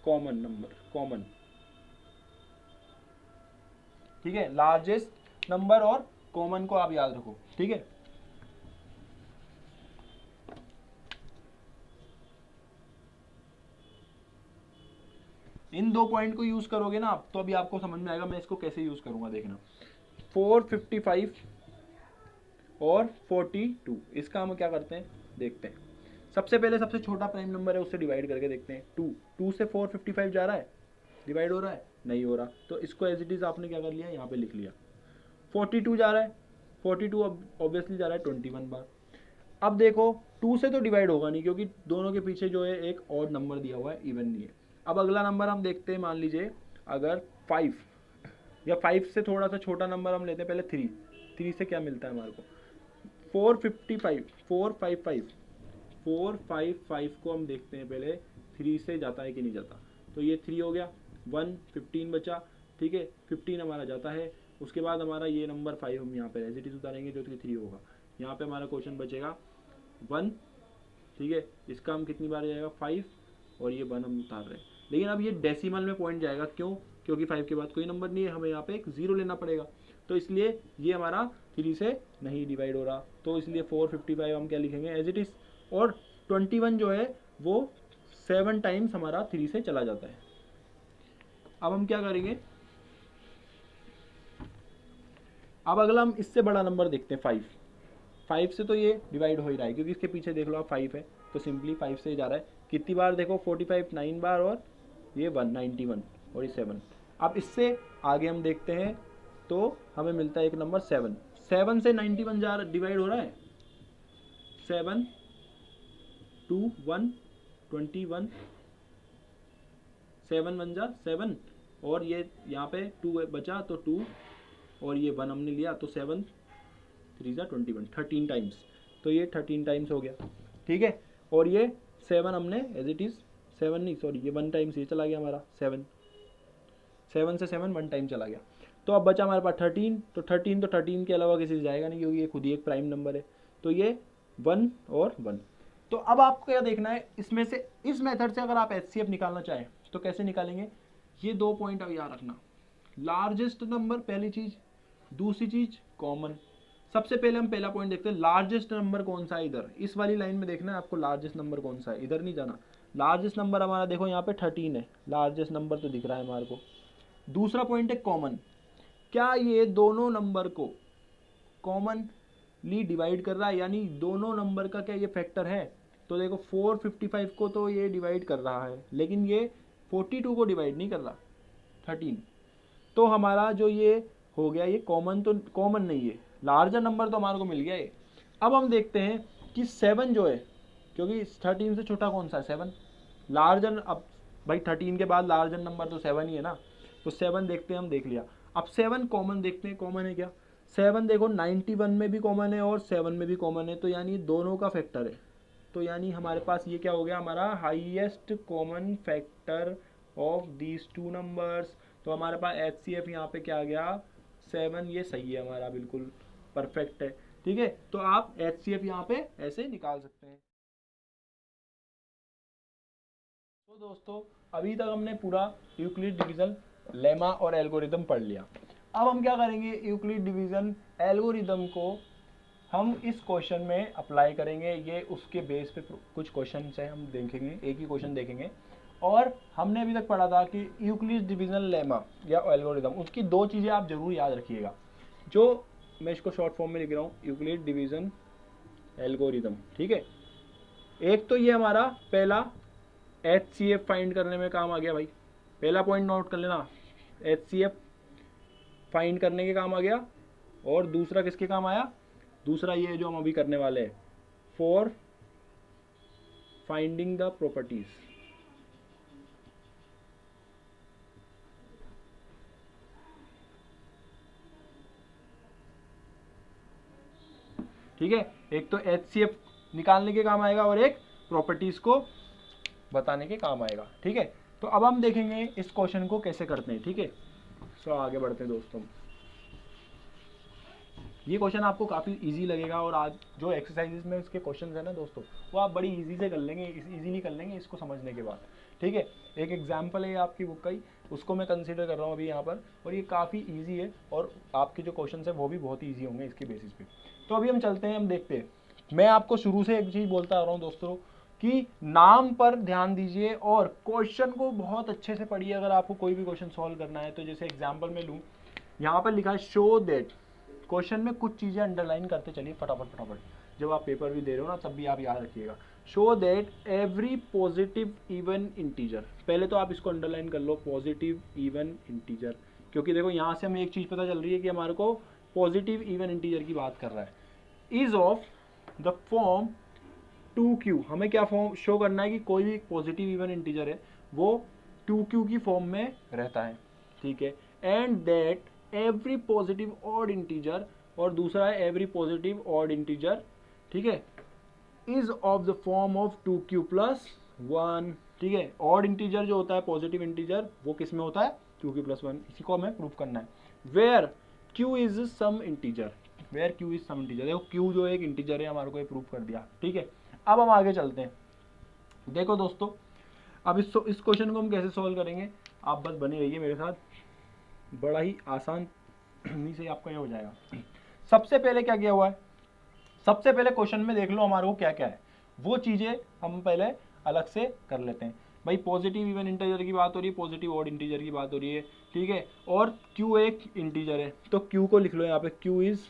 कॉमन नंबर, कॉमन, ठीक है। लार्जेस्ट नंबर और कॉमन को आप याद रखो, ठीक है। इन 2 पॉइंट को यूज करोगे ना आप, तो अभी आपको समझ में आएगा मैं इसको कैसे यूज करूंगा। देखना 455 और 42, इसका हम क्या करते हैं देखते हैं। सबसे पहले सबसे छोटा प्राइम नंबर है उससे डिवाइड करके देखते हैं। 2 से 455 जा रहा है, डिवाइड हो रहा है, नहीं हो रहा, तो इसको एज इट इज आपने क्या कर लिया, यहाँ पे लिख लिया। 42 जा रहा है, 42 अब ऑब्वियसली जा रहा है 21 बार। अब देखो 2 से तो डिवाइड होगा नहीं, क्योंकि दोनों के पीछे जो है एक और नंबर दिया हुआ है, इवन नहीं है। अब अगला नंबर हम देखते हैं, मान लीजिए अगर 5 या 5 से थोड़ा सा छोटा नंबर हम लेते हैं पहले 3 से क्या मिलता है हमारे को 455 को हम देखते हैं पहले 3 से जाता है कि नहीं जाता। तो ये 3 हो गया, 15 बचा, ठीक है, 15 हमारा जाता है। उसके बाद हमारा ये नंबर 5 हम यहाँ पे एज इट इज उतारेंगे जो कि 3 होगा। यहाँ पे हमारा क्वेश्चन बचेगा 1, ठीक है, इसका हम कितनी बार जाएगा 5 और ये 1 हम उतार रहे हैं। लेकिन अब ये डेसिमल में पॉइंट जाएगा, क्यों? क्योंकि 5 के बाद कोई नंबर नहीं है, हमें यहाँ पे एक 0 लेना पड़ेगा। तो इसलिए ये हमारा 3 से नहीं डिवाइड हो रहा, तो इसलिए 455 हम क्या लिखेंगे एज इट इज। और 21 जो है वो 7 टाइम्स हमारा 3 से चला जाता है। अब हम क्या करेंगे, अब अगला हम इससे बड़ा नंबर देखते हैं 5 से तो ये डिवाइड हो ही रहा है, क्योंकि इसके पीछे देख लो आप 5 है, तो सिंपली 5 से ही जा रहा है। कितनी बार देखो 45 9 बार, और ये 191 और ये 7। अब इससे आगे हम देखते हैं तो हमें मिलता है एक नंबर 7 से 91 जा डिवाइड हो रहा है। 7 2 1 21 7 1 जा 7, और ये यहाँ पे 2 बचा तो 2, और ये 1 हमने लिया तो 7 3 जा 21 13 टाइम्स। तो ये 13 टाइम्स हो गया, ठीक है। और ये 7 हमने एज इट इज 7 नहीं सॉरी ये 1 टाइम्स ये चला गया हमारा 7 से 7 1 टाइम चला गया। तो अब बचा हमारे पास 13, तो 13 के अलावा किसी से जाएगा नहीं, क्योंकि ये खुद ही एक प्राइम नंबर है। तो ये 1 और 1। तो अब आपको क्या देखना है, इसमें से इस मेथड से अगर आप HCF निकालना चाहें तो कैसे निकालेंगे, ये 2 पॉइंट अब याद रखना। लार्जेस्ट नंबर पहली चीज, दूसरी चीज कॉमन। सबसे पहले हम पहला पॉइंट देखते हैं, लार्जेस्ट नंबर कौन सा है। इधर इस वाली लाइन में देखना है आपको, लार्जेस्ट नंबर कौन सा है, इधर नहीं जाना। लार्जेस्ट नंबर हमारा देखो यहाँ पे 13 है, लार्जेस्ट नंबर तो दिख रहा है हमारे को। दूसरा पॉइंट है कॉमन, क्या ये दोनों नंबर को कॉमनली डिवाइड कर रहा है, यानी दोनों नंबर का क्या ये फैक्टर है। तो देखो 455 को तो ये डिवाइड कर रहा है, लेकिन ये 42 को डिवाइड नहीं कर रहा 13। तो हमारा जो ये हो गया ये कॉमन, तो कॉमन नहीं है, लार्जर नंबर तो हमारे को मिल गया ये। अब हम देखते हैं कि 7 जो है, क्योंकि 13 से छोटा कौन सा है 7, लार्जर। अब भाई 13 के बाद लार्जर नंबर तो 7 ही है ना, तो 7 देखते हैं हम, देख लिया। अब 7 कॉमन देखते हैं, कॉमन है क्या। 7 देखो 91 में भी कॉमन है और 7 में भी कॉमन है, तो यानी दोनों का फैक्टर है। तो यानी हमारे पास ये क्या हो गया, हमारा highest common factor of these 2 numbers. तो हमारे पास HCF यहाँ पे क्या आ गया 7, ये सही है हमारा, बिल्कुल परफेक्ट है, ठीक है। तो आप HCF यहाँ पे ऐसे निकाल सकते हैं। तो दोस्तों अभी तक हमने पूरा यूक्लिड डिवीजन लेमा और एल्गोरिदम पढ़ लिया। अब हम क्या करेंगे, यूक्लिड डिवीजन एल्गोरिदम को हम इस क्वेश्चन में अप्लाई करेंगे। ये उसके बेस पे कुछ क्वेश्चन है, हम देखेंगे, एक ही क्वेश्चन देखेंगे। और हमने अभी तक पढ़ा था कि यूक्लिड डिवीजन लेमा या एल्गोरिदम, उसकी 2 चीज़ें आप जरूर याद रखिएगा, जो मैं इसको शॉर्ट फॉर्म में लिख रहा हूँ, यूक्लिड डिवीजन एल्गोरिदम, ठीक है। एक तो ये हमारा पहला HCF फाइंड करने में काम आ गया भाई, पहला पॉइंट नोट कर लेना, HCF फाइंड करने के काम आ गया। और दूसरा किसके काम आया, दूसरा ये जो हम अभी करने वाले हैं, फॉर फाइंडिंग द प्रॉपर्टीज। ठीक है, एक तो HCF निकालने के काम आएगा और एक प्रॉपर्टीज को बताने के काम आएगा, ठीक है। तो अब हम देखेंगे इस क्वेश्चन को कैसे करते हैं, ठीक है। सो आगे बढ़ते हैं दोस्तों। ये क्वेश्चन आपको काफ़ी इजी लगेगा, और आज जो एक्सरसाइजेस में इसके क्वेश्चन है ना दोस्तों, वो आप बड़ी इजी से कर लेंगे, इजीली कर लेंगे इसको समझने के बाद, ठीक है। एक एग्जाम्पल है आपकी बुक का ही, उसको मैं कंसीडर कर रहा हूँ अभी यहाँ पर, और ये काफ़ी ईजी है, और आपके जो क्वेश्चन है वो भी बहुत ईजी होंगे इसके बेसिस पे। तो अभी हम चलते हैं, हम देखते हैं। मैं आपको शुरू से एक चीज़ बोलता आ रहा हूँ दोस्तों कि नाम पर ध्यान दीजिए और क्वेश्चन को बहुत अच्छे से पढ़िए। अगर आपको कोई भी क्वेश्चन सॉल्व करना है, तो जैसे एग्जाम्पल में लूँ, यहाँ पर लिखा है शो दैट। क्वेश्चन में कुछ चीज़ें अंडरलाइन करते चलिए फटाफट, जब आप पेपर भी दे रहे हो ना तब भी आप याद रखिएगा। Show that every positive even integer, पहले तो आप इसको अंडरलाइन कर लो, पॉजिटिव इवन इंटीजर, क्योंकि देखो यहाँ से हमें एक चीज़ पता चल रही है कि हमारे को पॉजिटिव इवन इंटीजर की बात कर रहा है, is of the form 2q। हमें क्या फॉर्म शो करना है कि कोई भी पॉजिटिव इवन इंटीजर है वो 2q की फॉर्म में रहता है, ठीक है। And that every positive odd integer, और दूसरा है एवरी पॉजिटिव ऑड इंटीजर, ठीक है, is of the form of 2q plus 1, ठीक है। ऑड इंटीजर जो होता है पॉजिटिव इंटीजर वो किस में होता है, 2q प्लस 1। इसी को हमें प्रूव करना है। Where q is some integer, where q is some integer, देखो q जो एक इंटीजर है हमारे को ये प्रूव कर दिया, ठीक है। अब हम आगे चलते हैं। देखो दोस्तों, अब इस क्वेश्चन को हम कैसे सॉल्व करेंगे, आप बस बने रहिए मेरे साथ, बड़ा ही आसान से आपका ये हो जाएगा। सबसे पहले क्या किया हुआ है, सबसे पहले क्वेश्चन में देख लो हमारे को क्या क्या है, वो चीजें हम पहले अलग से कर लेते हैं। भाई पॉजिटिव इवन इंटीजर की बात हो रही है, पॉजिटिव ऑड इंटीजर की बात हो रही है, ठीक है, और q एक इंटीजर है, तो q को लिख लो यहाँ पे, q इज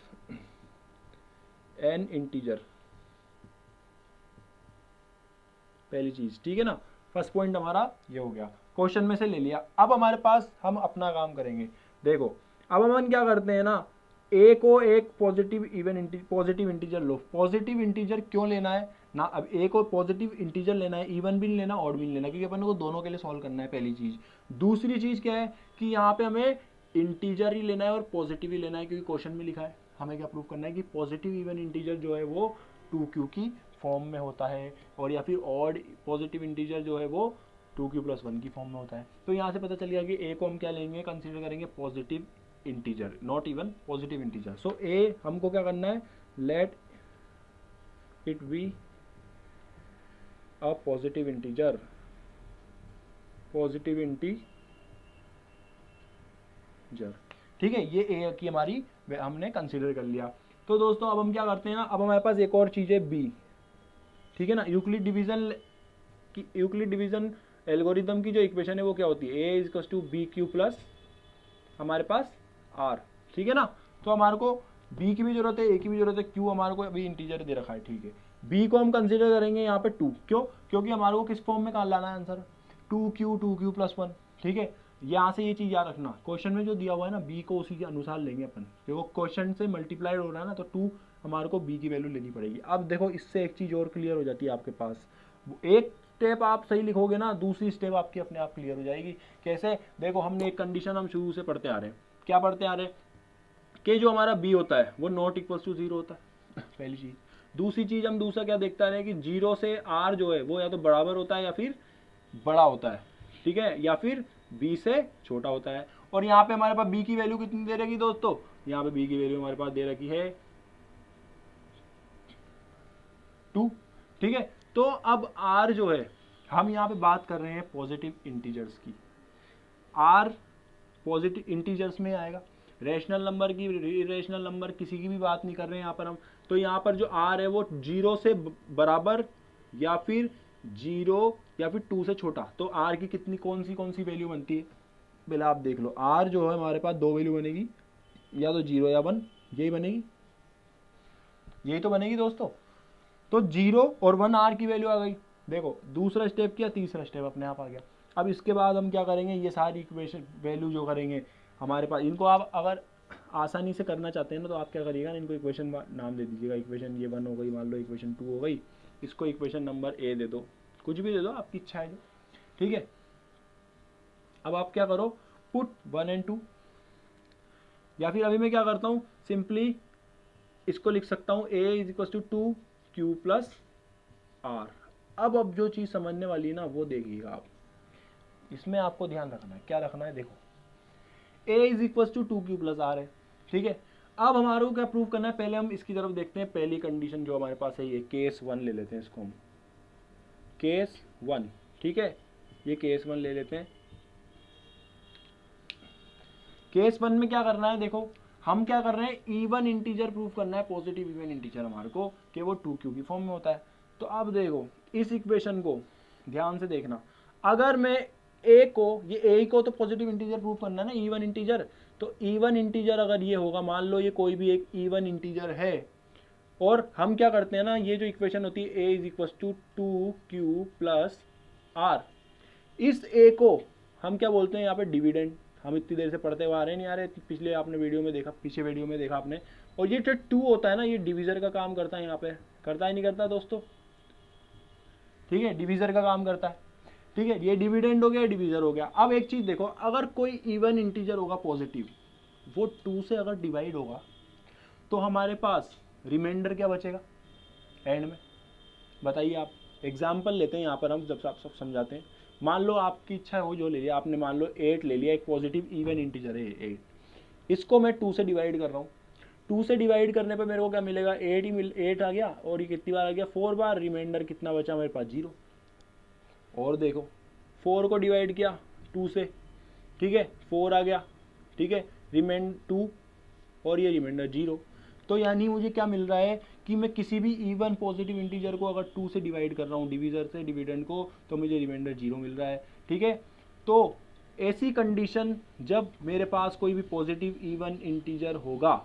एन इंटीजर, पहली चीज, ठीक है ना। फर्स्ट पॉइंट हमारा ये हो गया, क्वेश्चन में से ले लिया। अब हमारे पास हम अपना काम करेंगे। देखो अब हम क्या करते हैं ना, a को एक पॉजिटिव इंटीजर लो। पॉजिटिव इंटीजर क्यों लेना है ना, अब a को पॉजिटिव इंटीजर लेना है, इवन भी नहीं लेना ऑड भी नहीं लेना, क्योंकि अपन को दोनों के लिए सॉल्व करना है, पहली चीज। दूसरी चीज क्या है कि यहाँ पे हमें इंटीजर ही लेना है और पॉजिटिव ही लेना है, क्योंकि क्वेश्चन में लिखा है। हमें क्या प्रूव करना है कि पॉजिटिव इवन इंटीजर जो है वो 2q की फॉर्म में होता है, और या फिर ऑड पॉजिटिव इंटीजर जो है वो 2q प्लस 1 की फॉर्म में होता है। तो यहाँ से पता चल गया कि a को हम क्या लेंगे, कंसीडर करेंगे positive integer, not even positive integer. So a हमको क्या करना है, let it be a positive integer, positive integer, ठीक है। ये a की हमारी हमने कंसीडर कर लिया। तो दोस्तों अब हम क्या करते हैं ना, अब हमारे पास एक और चीज है b, ठीक है ना। यूक्लिड डिवीजन एल्गोरिथम की जो इक्वेशन है वो क्या होती है, a is equals to b q plus हमारे पास r, ठीक है ना। तो हमारे को b की भी जरूरत है, a की भी जरूरत है, q हमारे को अभी इंटीजर दे रखा है, ठीक है। b को हम कंसीडर करेंगे यहाँ पे 2, क्यों, क्योंकि हमारे को किस फॉर्म में कहाँ लाना है आंसर, 2q प्लस 1, ठीक है। यहाँ से ये चीज याद रखना, क्वेश्चन में जो दिया हुआ है ना b को उसी के अनुसार लेंगे अपन, देखो क्वेश्चन से मल्टीप्लाइड हो रहा है ना, तो 2 हमारे को b की वैल्यू लेनी पड़ेगी। अब देखो इससे एक चीज और क्लियर हो जाती है आपके पास, एक स्टेप आप सही लिखोगे ना, दूसरी स्टेप आपकी अपने आप क्लियर हो जाएगी। कैसे, देखो हमने एक कंडीशन हम शुरू से पढ़ते आ रहे हैं, क्या पढ़ते आ रहे हैं कि जो हमारा b होता है वो नॉट इक्वल टू 0 होता है, पहली चीज। दूसरी चीज हम दूसरा क्या देखते आ रहे हैं कि 0 से r जो है वो या तो बराबर होता है या फिर बड़ा होता है, ठीक है, या फिर b से छोटा होता है। और यहाँ पे हमारे पास b की वैल्यू कितनी दे रखी दोस्तों, यहाँ पे b की वैल्यू हमारे पास दे रखी है 2, ठीक है। तो अब r जो है, हम यहाँ पे बात कर रहे हैं पॉजिटिव इंटीजर्स की, r पॉजिटिव इंटीजर्स में आएगा, रेशनल नंबर की, इरेशनल नंबर किसी की भी बात नहीं कर रहे हैं यहाँ पर हम। तो यहाँ पर जो r है वो 0 से बराबर या फिर 0 या फिर 2 से छोटा, तो r की कितनी कौन सी वैल्यू बनती है, पहले आप देख लो। r जो है हमारे पास दो वैल्यू बनेगी, या तो 0 या 1, यही बनेगी, यही तो बनेगी दोस्तों। तो 0 और 1 r की वैल्यू आ गई। देखो दूसरा स्टेप किया, तीसरा स्टेप अपने आप आ गया। अब इसके बाद हम क्या करेंगे, ये सारी इक्वेशन वैल्यू जो करेंगे हमारे पास, इनको आप अगर आसानी से करना चाहते हैं ना, तो आप क्या करिएगा, इनको इक्वेशन नाम दे दीजिएगा। इक्वेशन ये 1 हो गई, मान लो इक्वेशन 2 हो गई, इसको इक्वेशन नंबर a दे दो, कुछ भी दे दो, आपकी इच्छा है जो, ठीक है। अब आप क्या करो, पुट 1 and 2, या फिर अभी मैं क्या करता हूँ, सिंपली इसको लिख सकता हूँ a is equal to 2q plus r। अब जो चीज समझने वाली है ना वो देखिएगा आप, इसमें आपको ध्यान रखना है, क्या रखना है, देखो a is equal to 2q plus r है, ठीक है। अब हमारे को क्या प्रूव करना है, पहले हम इसकी तरफ देखते हैं। पहली कंडीशन जो हमारे पास है, ये केस 1 ले लेते हैं, इसको हम केस 1, ठीक है, ये केस 1 ले लेते हैं। केस 1 में क्या करना है, देखो हम क्या कर रहे हैं, इवन इंटीजर प्रूव करना है, पॉजिटिव इवन इंटीजर हमारे को, कि वो 2q की फॉर्म में होता है। तो अब देखो इस इक्वेशन को ध्यान से देखना, अगर मैं a को, ये a को तो पॉजिटिव इंटीजर प्रूव करना है ना, इवन इंटीजर, तो इवन इंटीजर अगर ये होगा, मान लो ये कोई भी एक इवन इंटीजर है, और हम क्या करते हैं ना, ये जो इक्वेशन होती है a is equal to 2q plus r, इस a को हम क्या बोलते हैं यहाँ पे, डिविडेंड हम इतनी देर से पढ़ते हुए आ रहे नहीं आ रहे, पिछले आपने वीडियो में देखा, पीछे वीडियो में देखा आपने। और ये जो 2 होता है ना, ये डिवीज़र का काम करता है यहाँ पे, करता है नहीं करता दोस्तों, ठीक है, डिवीज़र का काम करता है, ठीक है। ये डिविडेंड हो गया, डिवीज़र हो गया। अब एक चीज़ देखो, अगर कोई इवन इंटीजर होगा पॉजिटिव, वो 2 से अगर डिवाइड होगा तो हमारे पास रिमाइंडर क्या बचेगा एंड में, बताइए आप। एग्जाम्पल लेते हैं यहाँ पर हम, जब आप सब समझाते हैं। मान लो आपकी इच्छा हो जो ले लिया आपने, मान लो 8 ले लिया, एक पॉजिटिव इवन इंटीजर है 8, इसको मैं 2 से डिवाइड कर रहा हूँ। 2 से डिवाइड करने पे मेरे को क्या मिलेगा, 8 आ गया, और ये कितनी बार आ गया, 4 बार। रिमाइंडर कितना बचा मेरे पास, 0। और देखो 4 को डिवाइड किया 2 से, ठीक है, 4 आ गया, ठीक है, रिमाइंड 2 और ये रिमाइंडर 0। तो यानी मुझे क्या मिल रहा है कि मैं किसी भी इवन पॉजिटिव इंटीजर को अगर 2 से डिवाइड कर रहा हूँ डिवीजर से डिविडेंड को, तो मुझे रिमाइंडर 0 मिल रहा है, ठीक है। तो ऐसी कंडीशन जब मेरे पास कोई भी पॉजिटिव इवन इंटीजर होगा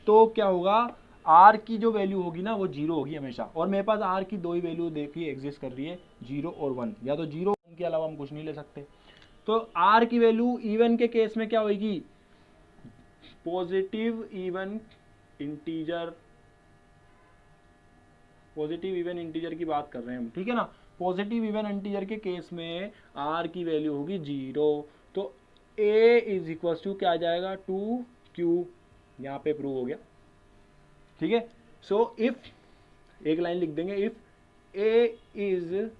तो क्या होगा, आर की जो वैल्यू होगी ना वो 0 होगी हमेशा। और मेरे पास आर की 2 ही वैल्यू देखिए एग्जिस्ट कर रही है, 0 और 1, या तो 0 1 के अलावा हम कुछ नहीं ले सकते। तो आर की वैल्यू इवन के केस में क्या होगी, positive even integer, positive even integer की बात कर रहे हैं हम, ठीक है ना। पॉजिटिव इवन इंटीजर के केस में आर की वैल्यू होगी 0। तो ए इज इक्वल टू क्या आ जाएगा, 2q, यहाँ पे प्रूव हो गया, ठीक है। सो इफ, एक लाइन लिख देंगे, if A is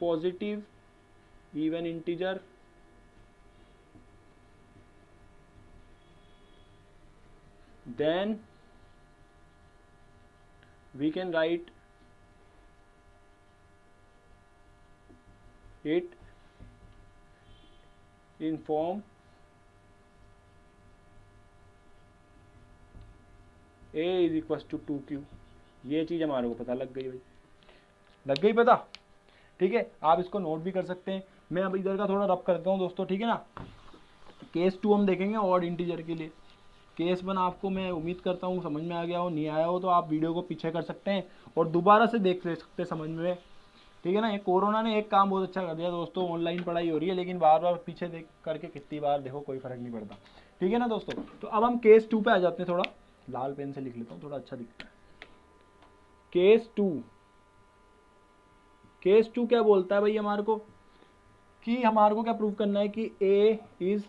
positive even integer then we can write it in form a is equals to 2q। ये चीज़ हमारे को पता लग गई भाई, लग गई पता, ठीक है। आप इसको नोट भी कर सकते हैं। मैं अब इधर का थोड़ा रब करता हूँ दोस्तों, ठीक है ना। केस 2 हम देखेंगे ऑड इंटीजर के लिए। केस 1 आपको मैं उम्मीद करता हूँ समझ में आ गया हो, नहीं आया हो तो आप वीडियो को पीछे कर सकते हैं और दोबारा से देख ले सकते हैं समझ में, ठीक है ना। ये कोरोना ने एक काम बहुत अच्छा कर दिया दोस्तों, ऑनलाइन पढ़ाई हो रही है लेकिन बार बार पीछे देख करके कितनी बार देखो कोई फर्क नहीं पड़ता, ठीक है ना दोस्तों। तो अब हम केस 2 पे आ जाते हैं, थोड़ा लाल पेन से लिख लेता हूँ, थोड़ा अच्छा दिखता है। केस 2, केस 2 क्या बोलता है भाई हमारे को, कि हमारे को क्या प्रूव करना है कि ए इज,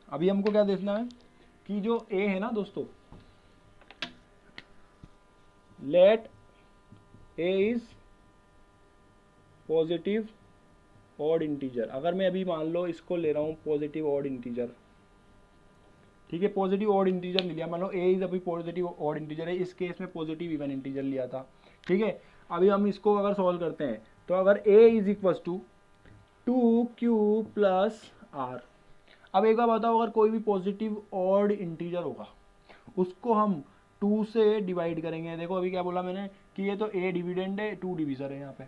अभी हमको क्या देखना है कि जो a है ना दोस्तों, let a is positive odd integer. अगर मैं अभी मान लो इसको ले रहा हूँ पॉजिटिव ऑड इंटीजर, ठीक है, पॉजिटिव ऑड इंटीजर ले लिया, मान लो a इज अभी पॉजिटिव ऑड इंटीजर है, इस केस में पॉजिटिव इवन इंटीजर लिया था, ठीक है। अभी हम इसको अगर सॉल्व करते हैं तो अगर a is equal to 2q plus r, अब एक बार बताओ, अगर कोई भी पॉजिटिव ऑड इंटीजर होगा उसको हम 2 से डिवाइड करेंगे। देखो अभी क्या बोला मैंने कि ये तो a डिविडेंड है, 2 डिवीजर है यहाँ पे।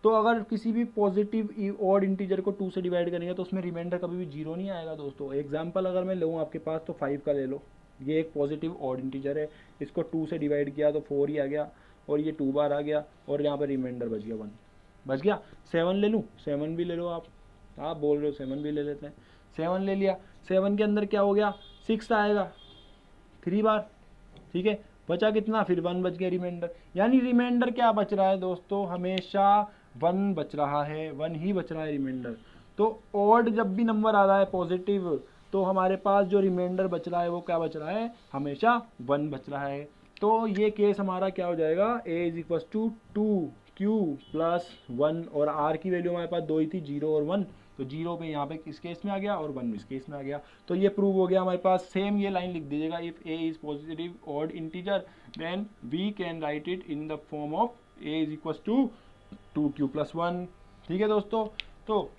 तो अगर किसी भी पॉजिटिव ऑड इंटीजर को 2 से डिवाइड करेंगे तो उसमें रिमाइंडर कभी भी 0 नहीं आएगा दोस्तों। एग्जाम्पल अगर मैं लूँ आपके पास तो 5 का ले लो, ये एक पॉजिटिव ऑड इंटीजर है, इसको 2 से डिवाइड किया तो 4 ही आ गया, और ये 2 बार आ गया, और यहाँ पर रिमाइंडर बच गया 1, बच गया। 7 ले लूँ, 7 भी ले लो, आप बोल रहे हो 7 भी ले लेते हैं, 7 ले लिया। 7 के अंदर क्या हो गया, 6 आएगा 3 बार, ठीक है, बचा कितना, फिर 1 बच गया रिमाइंडर। यानी रिमाइंडर क्या बच रहा है दोस्तों, हमेशा 1 बच रहा है, 1 ही बच रहा है रिमाइंडर। तो ऑड जब भी नंबर आ रहा है पॉजिटिव, तो हमारे पास जो रिमाइंडर बच रहा है वो क्या बच रहा है, हमेशा 1 बच रहा है। तो ये केस हमारा क्या हो जाएगा, a is equal to 2q plus 1, और r की वैल्यू हमारे पास 2 ही थी, 0 और 1, तो 0 पे यहाँ पे इस केस में आ गया और 1 इस केस में आ गया। तो ये प्रूव हो गया हमारे पास। सेम ये लाइन लिख दीजिएगा, if a is positive odd integer then we can write it in the form of a is equal to 2q plus 1, ठीक है दोस्तों। तो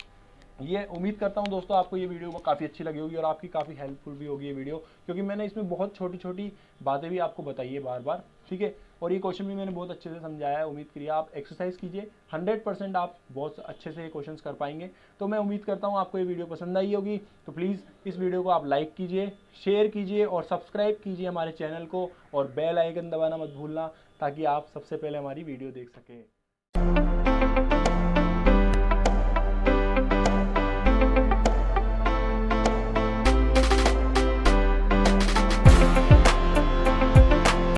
ये उम्मीद करता हूँ दोस्तों आपको ये वीडियो काफ़ी अच्छी लगी होगी और आपकी काफ़ी हेल्पफुल भी होगी ये वीडियो, क्योंकि मैंने इसमें बहुत छोटी छोटी बातें भी आपको बताई है बार बार, ठीक है। और ये क्वेश्चन भी मैंने बहुत अच्छे से समझाया है। उम्मीद करिए आप एक्सरसाइज कीजिए, 100% आप बहुत अच्छे से ये क्वेश्चंस कर पाएंगे। तो मैं उम्मीद करता हूँ आपको ये वीडियो पसंद आई होगी। तो प्लीज़ इस वीडियो को आप लाइक कीजिए, शेयर कीजिए और सब्सक्राइब कीजिए हमारे चैनल को, और बेल आइकन दबाना मत भूलना ताकि आप सबसे पहले हमारी वीडियो देख सकें।